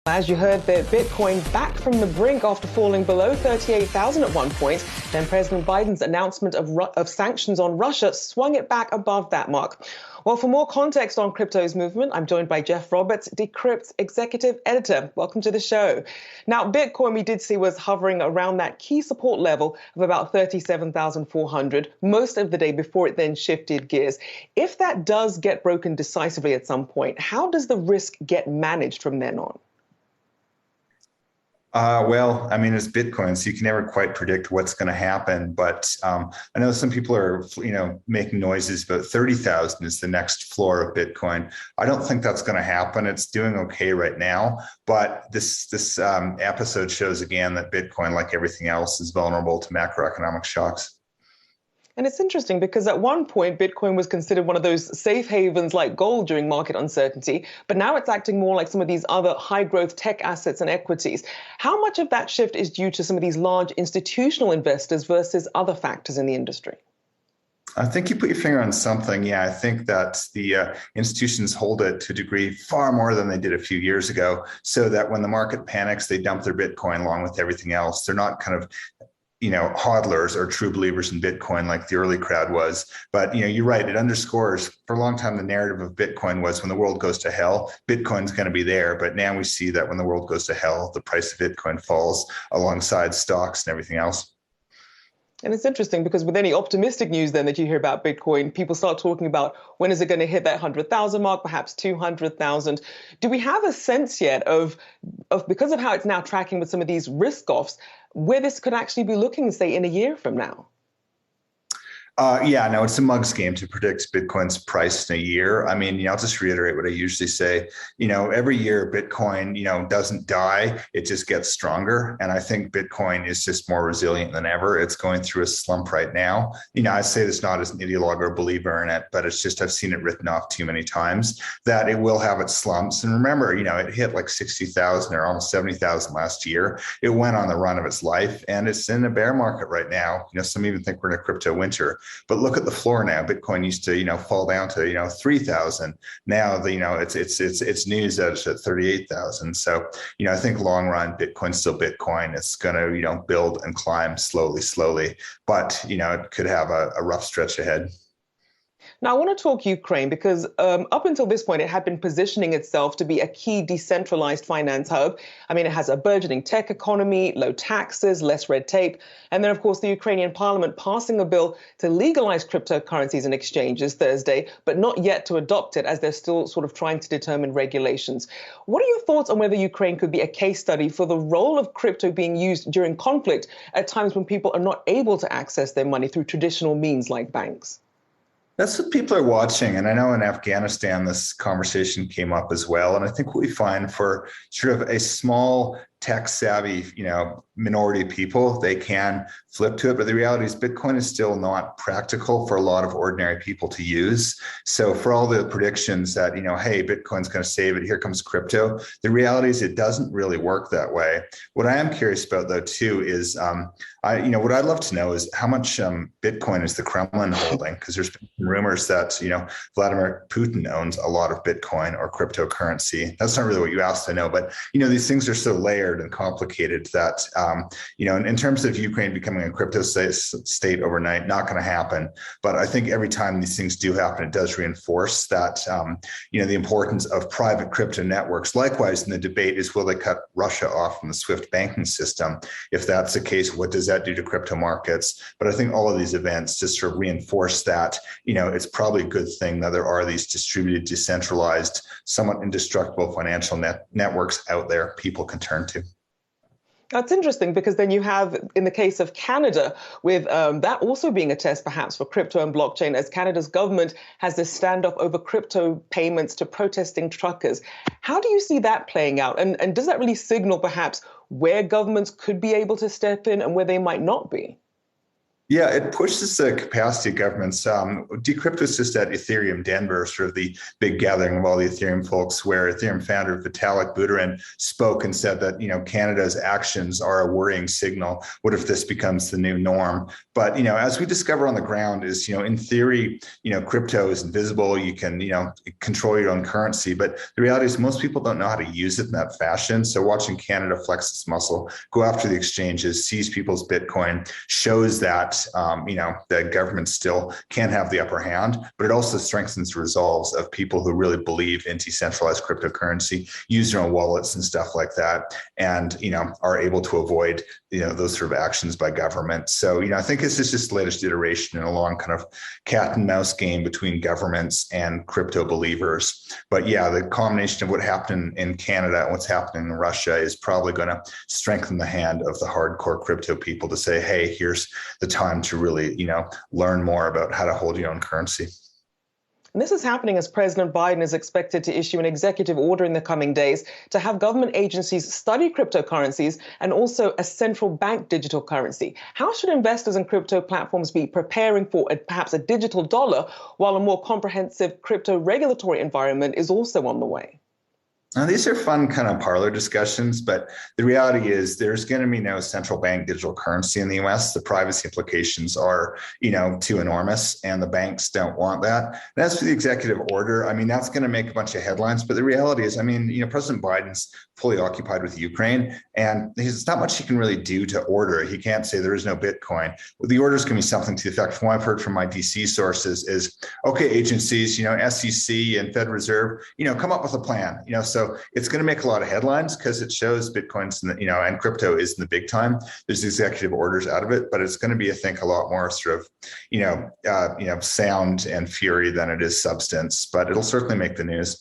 As you heard, the Bitcoin back from the brink after falling below 38,000 at one point. Then President Biden's announcement of sanctions on Russia swung it back above that mark. Well, for more context on crypto's movement, I'm joined by Jeff Roberts, Decrypt's executive editor. Welcome to the show. Now, Bitcoin we did see was hovering around that key support level of about 37,400 most of the day before it then shifted gears. If that does get broken decisively at some point, how does the risk get managed from then on? It's Bitcoin, so you can never quite predict what's going to happen. But I know some people are, making noises about 30,000 is the next floor of Bitcoin. I don't think that's going to happen. It's doing okay right now, but this episode shows again that Bitcoin, like everything else, is vulnerable to macroeconomic shocks. And it's interesting because at one point, Bitcoin was considered one of those safe havens like gold during market uncertainty, but now it's acting more like some of these other high growth tech assets and equities. How much of that shift is due to some of these large institutional investors versus other factors in the industry? I think you put your finger on something. Yeah, I think that the institutions hold it to a degree far more than they did a few years ago, so that when the market panics, they dump their Bitcoin along with everything else. They're not kind of hodlers or true believers in Bitcoin like the early crowd was. But, you're right. It underscores for a long time the narrative of Bitcoin was when the world goes to hell, Bitcoin's going to be there. But now we see that when the world goes to hell, the price of Bitcoin falls alongside stocks and everything else. And it's interesting because with any optimistic news then that you hear about Bitcoin, people start talking about when is it going to hit that 100,000 mark, perhaps 200,000. Do we have a sense yet of because of how it's now tracking with some of these risk offs, where this could actually be looking, say, in a year from now? It's a mug's game to predict Bitcoin's price in a year. I'll just reiterate what I usually say. Every year Bitcoin, doesn't die, it just gets stronger. And I think Bitcoin is just more resilient than ever. It's going through a slump right now. I say this not as an ideologue or believer in it, but it's just I've seen it written off too many times that it will have its slumps. And remember, it hit like 60,000 or almost 70,000 last year. It went on the run of its life and it's in a bear market right now. Some even think we're in a crypto winter. But look at the floor now. Bitcoin used to, fall down to, 3,000. Now, it's news that it's at 38,000. So, I think long run, Bitcoin's still Bitcoin. It's going to, build and climb slowly. But, it could have a rough stretch ahead. Now, I want to talk Ukraine because up until this point, it had been positioning itself to be a key decentralized finance hub. It has a burgeoning tech economy, low taxes, less red tape. And then, of course, the Ukrainian parliament passing a bill to legalize cryptocurrencies and exchanges Thursday, but not yet to adopt it as they're still sort of trying to determine regulations. What are your thoughts on whether Ukraine could be a case study for the role of crypto being used during conflict at times when people are not able to access their money through traditional means like banks? That's what people are watching. And I know in Afghanistan, this conversation came up as well. And I think what we find for sort of a small tech savvy, minority of people, they can flip to it. But the reality is Bitcoin is still not practical for a lot of ordinary people to use. So for all the predictions that, hey, Bitcoin's going to save it, here comes crypto. The reality is it doesn't really work that way. What I am curious about though, too, is what I'd love to know is how much Bitcoin is the Kremlin holding? Because there's been rumors that, Vladimir Putin owns a lot of Bitcoin or cryptocurrency. That's not really what you asked, I know, but, these things are so layered and complicated that, in terms of Ukraine becoming a crypto state overnight, not going to happen. But I think every time these things do happen, it does reinforce that, the importance of private crypto networks. Likewise, in the debate is, will they cut Russia off from the SWIFT banking system? If that's the case, what does that do to crypto markets? But I think all of these events just sort of reinforce that, it's probably a good thing that there are these distributed, decentralized, somewhat indestructible financial networks out there people can turn to. That's interesting because then you have, in the case of Canada, with that also being a test perhaps for crypto and blockchain, as Canada's government has this standoff over crypto payments to protesting truckers. How do you see that playing out? And does that really signal perhaps where governments could be able to step in and where they might not be? Yeah, it pushes the capacity of governments. Decrypt was just at Ethereum Denver, sort of the big gathering of all the Ethereum folks, where Ethereum founder Vitalik Buterin spoke and said that, Canada's actions are a worrying signal. What if this becomes the new norm? But, as we discover on the ground is, in theory, crypto is invisible. You can, control your own currency. But the reality is most people don't know how to use it in that fashion. So watching Canada flex its muscle, go after the exchanges, seize people's Bitcoin, shows that the government still can have the upper hand, but it also strengthens resolves of people who really believe in decentralized cryptocurrency, use their own wallets and stuff like that, and are able to avoid those sort of actions by government. So I think this is just the latest iteration in a long kind of cat and mouse game between governments and crypto believers. But yeah, the combination of what happened in Canada and what's happening in Russia is probably going to strengthen the hand of the hardcore crypto people to say, hey, here's the time to really, learn more about how to hold your own currency. And this is happening as President Biden is expected to issue an executive order in the coming days to have government agencies study cryptocurrencies and also a central bank digital currency. How should investors in crypto platforms be preparing for perhaps a digital dollar while a more comprehensive crypto regulatory environment is also on the way? Now, these are fun kind of parlor discussions, but the reality is there's going to be no central bank digital currency in the US. The privacy implications are, too enormous, and the banks don't want that. And as for the executive order, that's going to make a bunch of headlines, but the reality is, President Biden's fully occupied with Ukraine, and there's not much he can really do to order. He can't say there is no Bitcoin. Well, the order is going to be something to the effect, from what I've heard from my DC sources, is, okay, agencies, SEC and Fed Reserve, come up with a plan, so it's going to make a lot of headlines because it shows Bitcoin's, and crypto is in the big time. There's executive orders out of it, but it's going to be, I think, a lot more sort of, sound and fury than it is substance, but it'll certainly make the news.